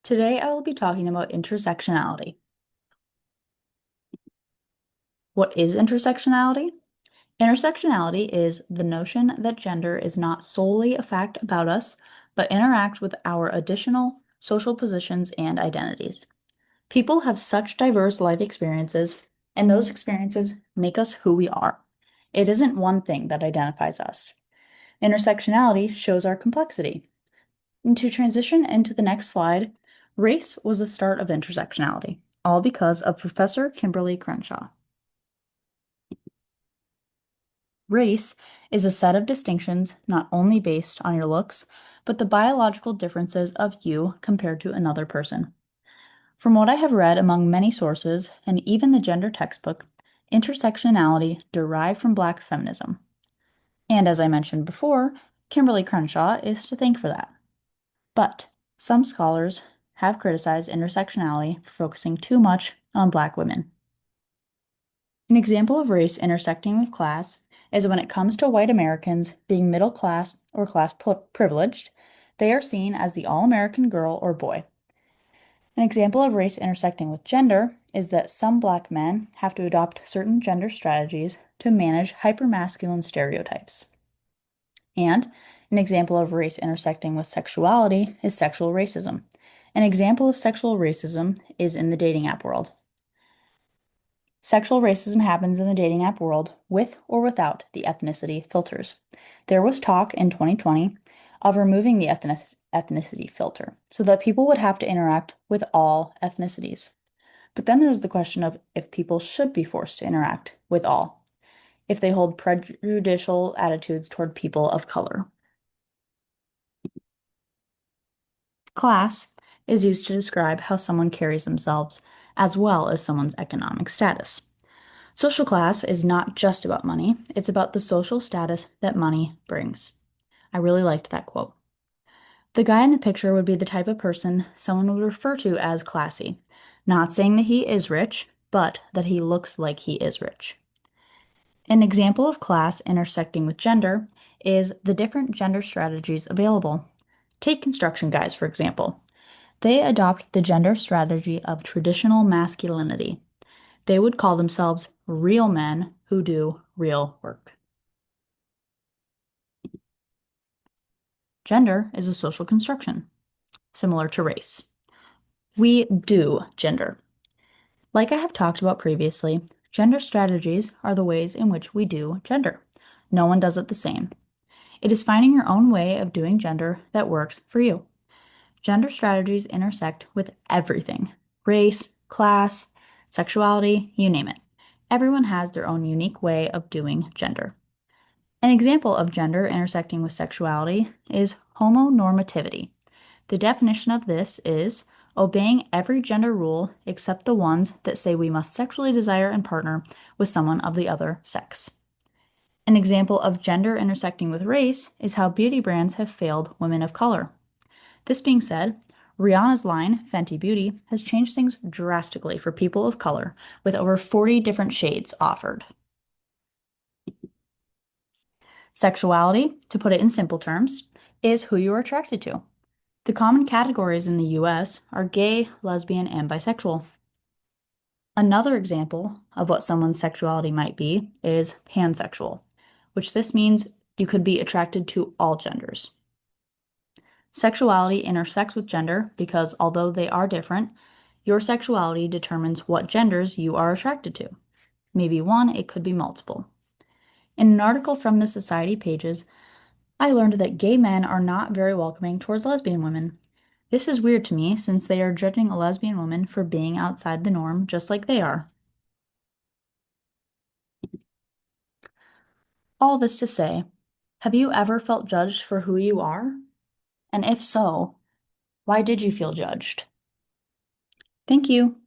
Today I will be talking about intersectionality. What is intersectionality? Intersectionality is the notion that gender is not solely a fact about us, but interacts with our additional social positions and identities. People have such diverse life experiences, and those experiences make us who we are. It isn't one thing that identifies us. Intersectionality shows our complexity. And to transition into the next slide, race was the start of intersectionality, all because of Professor Kimberly Crenshaw. Race is a set of distinctions not only based on your looks, but the biological differences of you compared to another person. From what I have read among many sources, and even the gender textbook, intersectionality derived from Black feminism. And as I mentioned before, Kimberly Crenshaw is to thank for that. But some scholars have criticized intersectionality for focusing too much on Black women. An example of race intersecting with class is when it comes to white Americans being middle class or class privileged, they are seen as the all-American girl or boy. An example of race intersecting with gender is that some Black men have to adopt certain gender strategies to manage hypermasculine stereotypes. And an example of race intersecting with sexuality is sexual racism. An example of sexual racism is in the dating app world. Sexual racism happens in the dating app world with or without the ethnicity filters. There was talk in 2020 of removing the ethnicity filter so that people would have to interact with all ethnicities. But then there's the question of if people should be forced to interact with all, if they hold prejudicial attitudes toward people of color. Class is used to describe how someone carries themselves as well as someone's economic status. Social class is not just about money, it's about the social status that money brings. I really liked that quote. The guy in the picture would be the type of person someone would refer to as classy, not saying that he is rich, but that he looks like he is rich. An example of class intersecting with gender is the different gender strategies available. Take construction guys, for example. They adopt the gender strategy of traditional masculinity. They would call themselves real men who do real work. Gender is a social construction, similar to race. We do gender. Like I have talked about previously, gender strategies are the ways in which we do gender. No one does it the same. It is finding your own way of doing gender that works for you. Gender strategies intersect with everything: race, class, sexuality, you name it. Everyone has their own unique way of doing gender. An example of gender intersecting with sexuality is homonormativity. The definition of this is obeying every gender rule except the ones that say we must sexually desire and partner with someone of the other sex. An example of gender intersecting with race is how beauty brands have failed women of color. This being said, Rihanna's line, Fenty Beauty, has changed things drastically for people of color, with over 40 different shades offered. Sexuality, to put it in simple terms, is who you are attracted to. The common categories in the US are gay, lesbian, and bisexual. Another example of what someone's sexuality might be is pansexual, which this means you could be attracted to all genders. Sexuality intersects with gender because although they are different, your sexuality determines what genders you are attracted to. Maybe one, it could be multiple. In an article from the Society pages, I learned that gay men are not very welcoming towards lesbian women. This is weird to me since they are judging a lesbian woman for being outside the norm just like they are. All this to say, have you ever felt judged for who you are? And if so, why did you feel judged? Thank you.